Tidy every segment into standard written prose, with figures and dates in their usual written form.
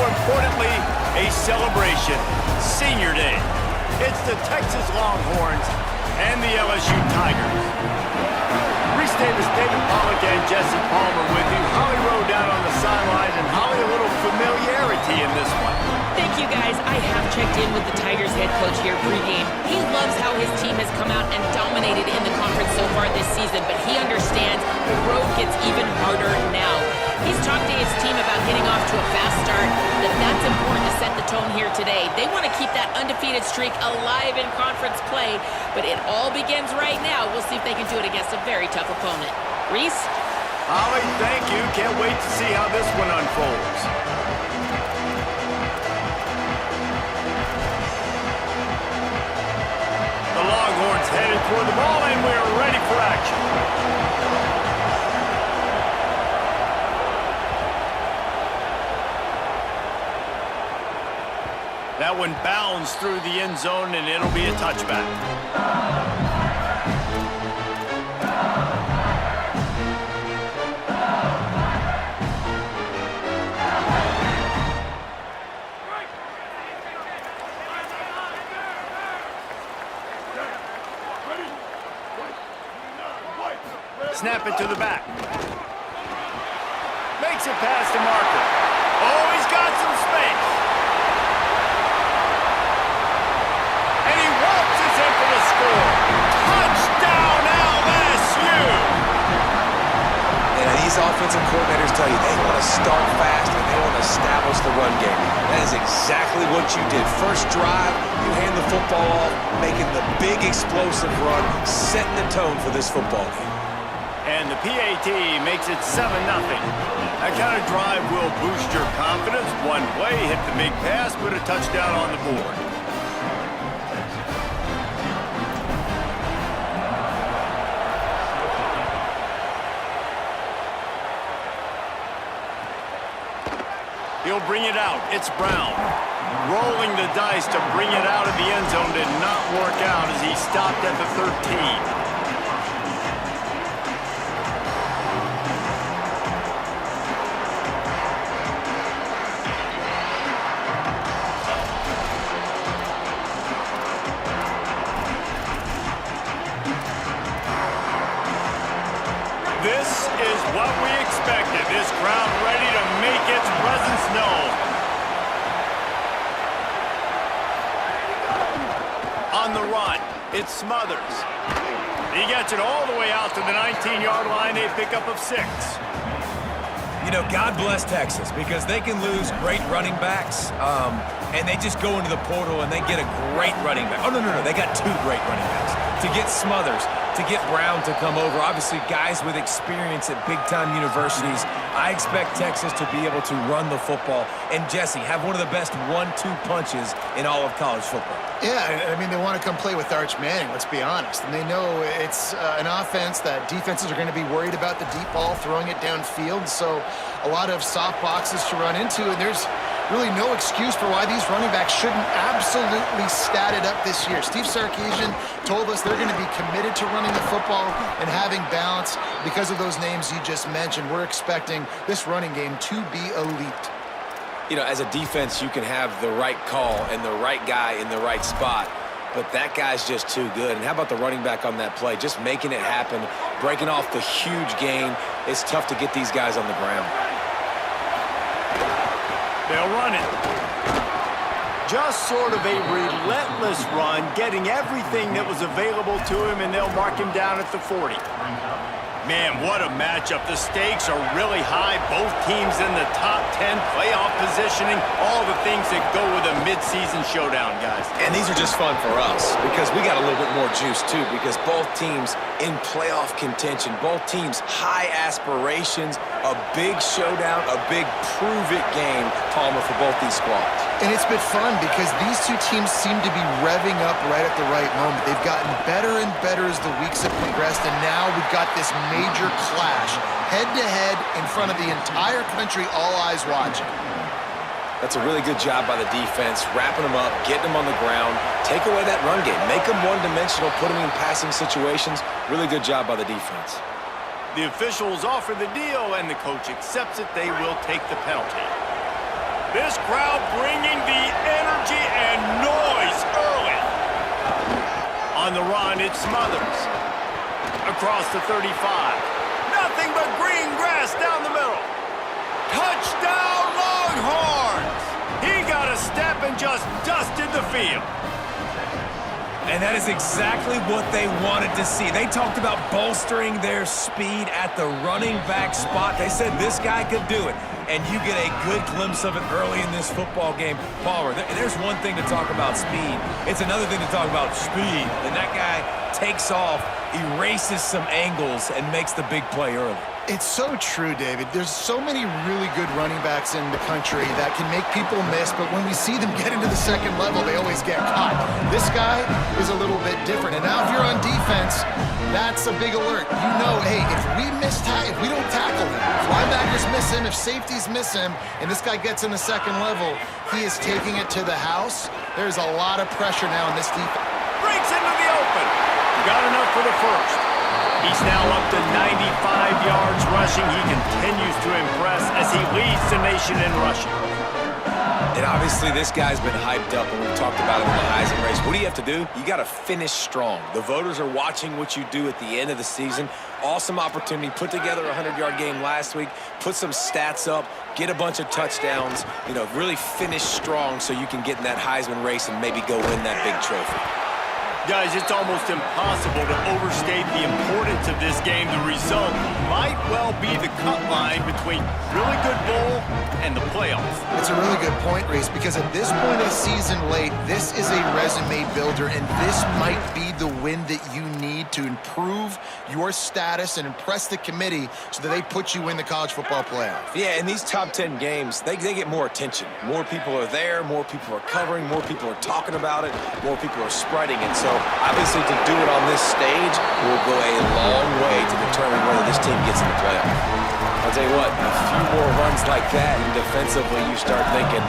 importantly, a celebration. Senior Day. It's the Texas Longhorns and the LSU Tigers. Reese Davis, David Pollack, and Jesse Palmer with you. Holly Rowe down on the sideline, and Holly, a little familiarity in this one. Thank you, guys. I have checked in with the Tigers head coach here pregame. He loves how his team has come out and dominated in the conference so far this season, but he understands the road gets even harder now. He's talked to his team about getting off to a fast start, that's important to set the tone here today. They want to keep that undefeated streak alive in conference play, but it all begins right now. We'll see if they can do it against a very tough opponent. Reese? Holly, thank you. Can't wait to see how this one unfolds. The Longhorns headed toward the ball, and we're ready for action. That one bounds through the end zone, and it'll be a touchback. Snap it to the back. Makes it past the marker. Oh, he's got some space. And he waltzes in for the score. Touchdown, LSU! And these offensive coordinators tell you they want to start fast and they want to establish the run game. That is exactly what you did. First drive, you hand the football off, making the big explosive run, setting the tone for this football game. And the PAT makes it 7-0. That kind of drive will boost your confidence. One play, hit the big pass, put a touchdown on the board. He'll bring it out. It's Brown. Rolling the dice to bring it out of the end zone did not work out as he stopped at the 13. This is what we expected. This crowd ready to make its presence known. On the run, it's Smothers. He gets it all the way out to the 19-yard line, a pickup of 6. You know, God bless Texas because they can lose great running backs, and they just go into the portal and they get a great running back. Oh, no, they got 2 great running backs. To get Smothers, to get Brown to come over, obviously guys with experience at big-time universities, I expect Texas to be able to run the football and, Jesse, have one of the best 1-2 punches in all of college football. Yeah, I mean, they want to come play with Arch Manning, let's be honest. And they know it's an offense that defenses are going to be worried about the deep ball, throwing it downfield. So a lot of soft boxes to run into, and there's really no excuse for why these running backs shouldn't absolutely stat it up this year. Steve Sarkisian told us they're going to be committed to running the football and having balance because of those names you just mentioned. We're expecting this running game to be elite. You know, as a defense, you can have the right call and the right guy in the right spot, but that guy's just too good. And how about the running back on that play? Just making it happen, breaking off the huge gain. It's tough to get these guys on the ground. They'll run it. Just sort of a relentless run, getting everything that was available to him, and they'll mark him down at the 40. Man, what a matchup. The stakes are really high. Both teams in the top 10, playoff positioning, all the things that go with a midseason showdown, guys. And these are just fun for us because we got a little bit more juice, too, because both teams in playoff contention, both teams high aspirations, a big showdown, a big prove-it game, Palmer, for both these squads. And it's been fun because these two teams seem to be revving up right at the right moment. They've gotten better and better as the weeks have progressed, and now we've got this major clash, head-to-head in front of the entire country, all eyes watching. That's a really good job by the defense, wrapping them up, getting them on the ground, take away that run game, make them one-dimensional, put them in passing situations. Really good job by the defense. The officials offer the deal, and the coach accepts it. They will take the penalty. This crowd bringing the energy and noise early. On the run, it's Smothers. Across the 35. Nothing but green grass down the middle. Touchdown, Longhorns! He got a step and just dusted the field. And that is exactly what they wanted to see. They talked about bolstering their speed at the running back spot. They said this guy could do it. And you get a good glimpse of it early in this football game. Palmer, there's one thing to talk about speed. It's another thing to talk about speed. And that guy takes off, erases some angles, and makes the big play early. It's so true, David. There's so many really good running backs in the country that can make people miss, but when we see them get into the second level, they always get caught. This guy is a little bit different. And now if you're on defense, that's a big alert. You know, hey, if we don't tackle him, if linebackers miss him, if safeties miss him, and this guy gets in the second level, he is taking it to the house. There's a lot of pressure now in this defense. Breaks into the open. Got enough for the first. He's now up to 95 yards rushing. He continues to impress as he leads the nation in rushing. And obviously this guy's been hyped up, and we've talked about him in the Heisman race. What do you have to do? You got to finish strong. The voters are watching what you do at the end of the season. Awesome opportunity. Put together a 100-yard game last week. Put some stats up. Get a bunch of touchdowns. You know, really finish strong so you can get in that Heisman race and maybe go win that big trophy. Guys, it's almost impossible to overstate the importance of this game. The result might well be the cut line between really good bowl and the playoffs. It's a really good point, Reese, because at this point of the season late, this is a resume builder, and this might be the win that you need to improve your status and impress the committee so that they put you in the college football playoff. Yeah, in these top 10 games, they get more attention. More people are there, more people are covering, more people are talking about it, more people are spreading it. So obviously to do it on this stage will go a long way to determine whether this team gets in the playoff. I'll tell you what, a few more runs like that, and defensively you start thinking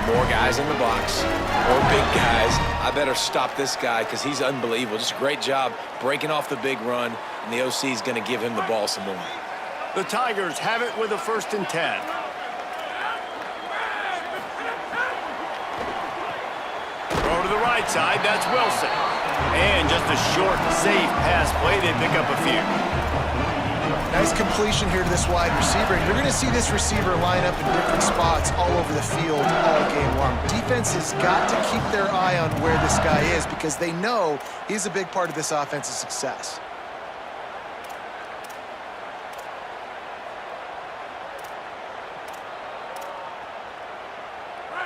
more guys in the box, more big guys. I better stop this guy because he's unbelievable. Just a great job breaking off the big run, and the OC is going to give him the ball some more. The Tigers have it with a 1st and 10. Throw to the right side, that's Wilson. And just a short, safe pass play. They pick up a few. Nice completion here to this wide receiver. And you're going to see this receiver line up in different spots all over the field all game long. Defense has got to keep their eye on where this guy is because they know he's a big part of this offense's success.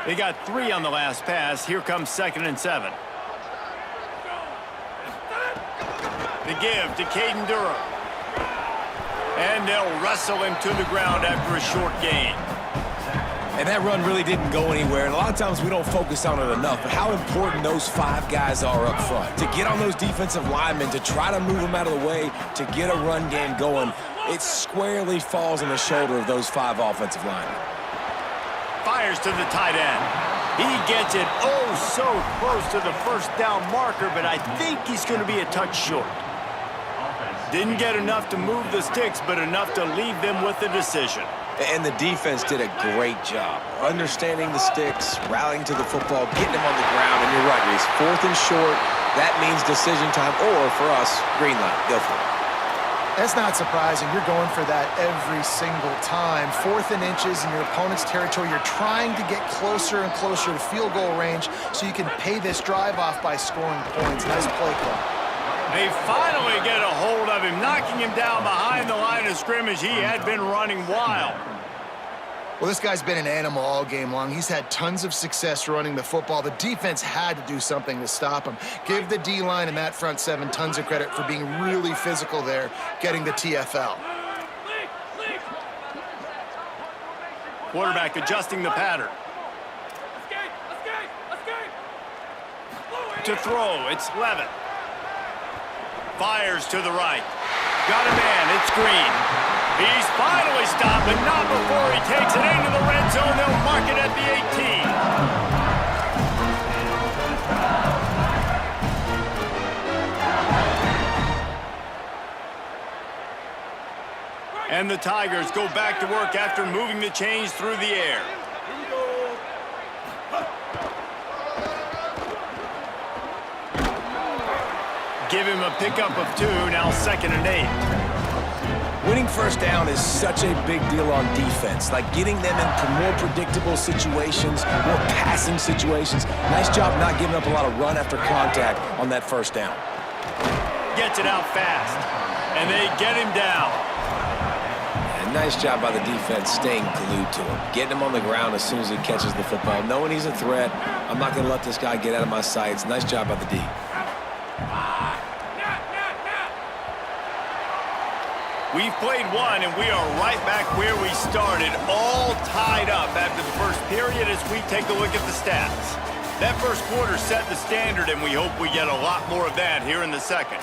They got 3 on the last pass. Here comes 2nd and 7. The give to Caden Durham. And they'll wrestle him to the ground after a short gain. And that run really didn't go anywhere. And a lot of times we don't focus on it enough, but how important those 5 guys are up front. To get on those defensive linemen, to try to move them out of the way, to get a run game going, it squarely falls on the shoulder of those 5 offensive linemen. Fires to the tight end. He gets it oh so close to the first down marker, but I think he's going to be a touch short. Didn't get enough to move the sticks, but enough to leave them with the decision. And the defense did a great job understanding the sticks, rallying to the football, getting them on the ground. And you're right, Reese, 4th and short, that means decision time, or for us, green light, go for it. That's not surprising. You're going for that every single time. 4th and inches in your opponent's territory. You're trying to get closer and closer to field goal range so you can pay this drive off by scoring points. Nice play call. They finally get a hold of him, knocking him down behind the line of scrimmage. He had been running wild. Well, this guy's been an animal all game long. He's had tons of success running the football. The defense had to do something to stop him. Give the D-line and that front 7 tons of credit for being really physical there, getting the TFL. Quarterback adjusting the pattern. To throw, it's Levitt. Fires to the right. Got a man, it's Green. He's finally stopped, but not before he takes it into the red zone. They'll mark it at the 18. And the Tigers go back to work after moving the chains through the air. Give him a pickup of 2, now 2nd and 8. Winning first down is such a big deal on defense, like getting them into more predictable situations, more passing situations. Nice job not giving up a lot of run after contact on that first down. Gets it out fast, and they get him down. And nice job by the defense staying glued to him, getting him on the ground as soon as he catches the football, knowing he's a threat. I'm not going to let this guy get out of my sights. Nice job by the D. We've played one, and we are right back where we started, all tied up after the first period as we take a look at the stats. That first quarter set the standard, and we hope we get a lot more of that here in the second.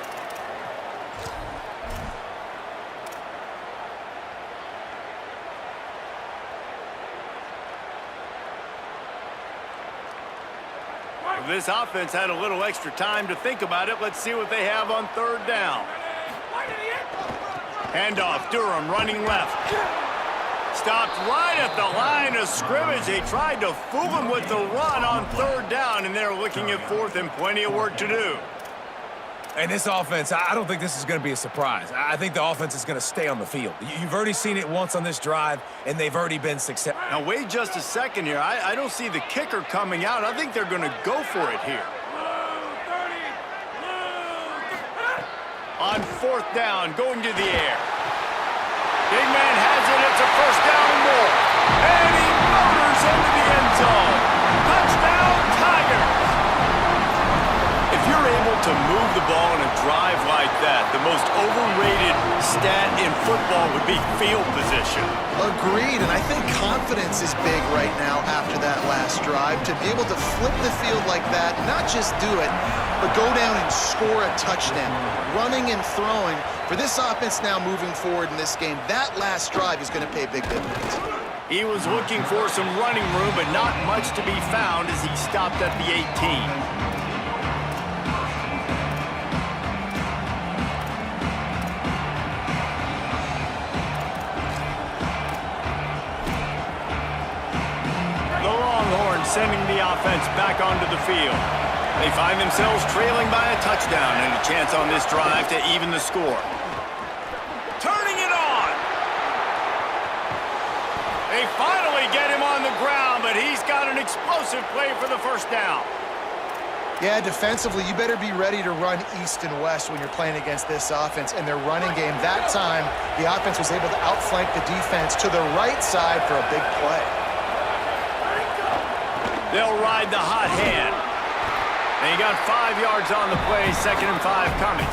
If this offense had a little extra time to think about it, let's see what they have on 3rd down. Handoff, Durham running left. Stopped right at the line of scrimmage. They tried to fool him with the run on 3rd down, and they're looking at 4th and plenty of work to do. And this offense, I don't think this is going to be a surprise. I think the offense is going to stay on the field. You've already seen it once on this drive, and they've already been successful. Now, wait just a second here. I don't see the kicker coming out. I think they're going to go for it here. On 4th down, going to the air. Big man has it. It's a first down and more. And he motors into the end zone. Touchdown, Tigers. If you're able to move the ball in a drive like that, the most overrated stat in football would be field position. Agreed, and I think confidence is big right now after that last drive. To be able to flip the field like that, not just do it, but go down and score a touchdown. Running and throwing. For this offense now moving forward in this game, that last drive is going to pay big dividends. He was looking for some running room, but not much to be found as he stopped at the 18. Sending the offense back onto the field. They find themselves trailing by a touchdown and a chance on this drive to even the score. Turning it on! They finally get him on the ground, but he's got an explosive play for the first down. Yeah, defensively, you better be ready to run east and west when you're playing against this offense. And their running game, that time, the offense was able to outflank the defense to the right side for a big play. They'll ride the hot hand. They got 5 yards on the play, 2nd and 5 coming.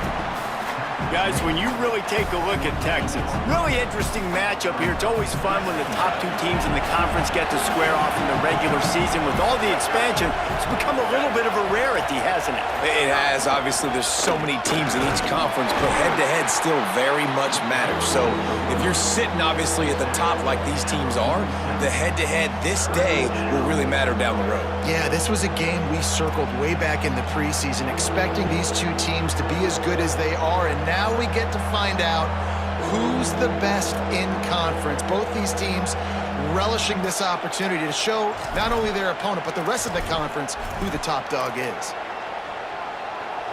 Guys, when you really take a look at Texas, really interesting matchup here. It's always fun when the top 2 teams in the conference get to square off in the regular season. With all the expansion, it's become a little bit of a rarity, hasn't it? It has. Obviously, there's so many teams in each conference, but head-to-head still very much matters. So if you're sitting, obviously, at the top like these teams are, the head-to-head this day will really matter down the road. Yeah, this was a game we circled way back in the preseason, expecting these 2 teams to be as good as they are, and now we get to find out who's the best in conference. Both these teams relishing this opportunity to show not only their opponent, but the rest of the conference who the top dog is.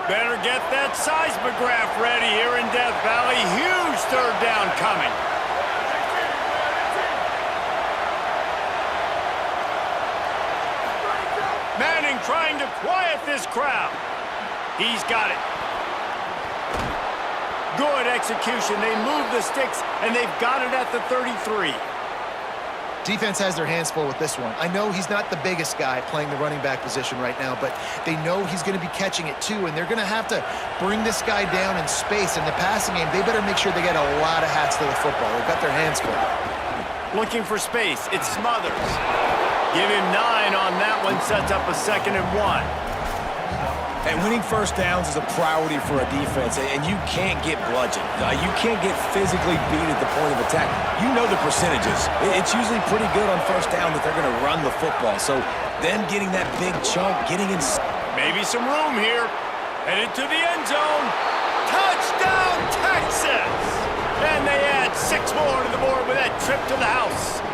Better get that seismograph ready here in Death Valley. Huge 3rd down coming. Manning trying to quiet this crowd. He's got it. Good execution. They move the sticks, and they've got it at the 33. Defense has their hands full with this one. I know he's not the biggest guy playing the running back position right now, but they know he's going to be catching it too, and they're going to have to bring this guy down in space. In the passing game, they better make sure they get a lot of hats to the football. They've got their hands full. Looking for space. It's Smothers. Give him 9 on that one. Sets up a 2nd and 1. And winning first downs is a priority for a defense, and you can't get bludgeoned. You can't get physically beat at the point of attack. You know the percentages. It's usually pretty good on first down that they're going to run the football. So them getting that big chunk, getting in... Maybe some room here. Headed to the end zone. Touchdown, Texas! And they add 6 more to the board with that trip to the house.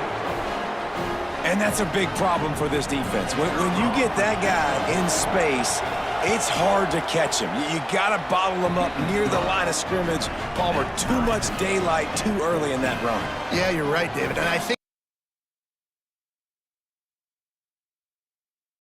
And that's a big problem for this defense. When you get that guy in space It's hard to catch him. You got to bottle him up near the line of scrimmage. Palmer, too much daylight too early in that run. Yeah, you're right, David. And I think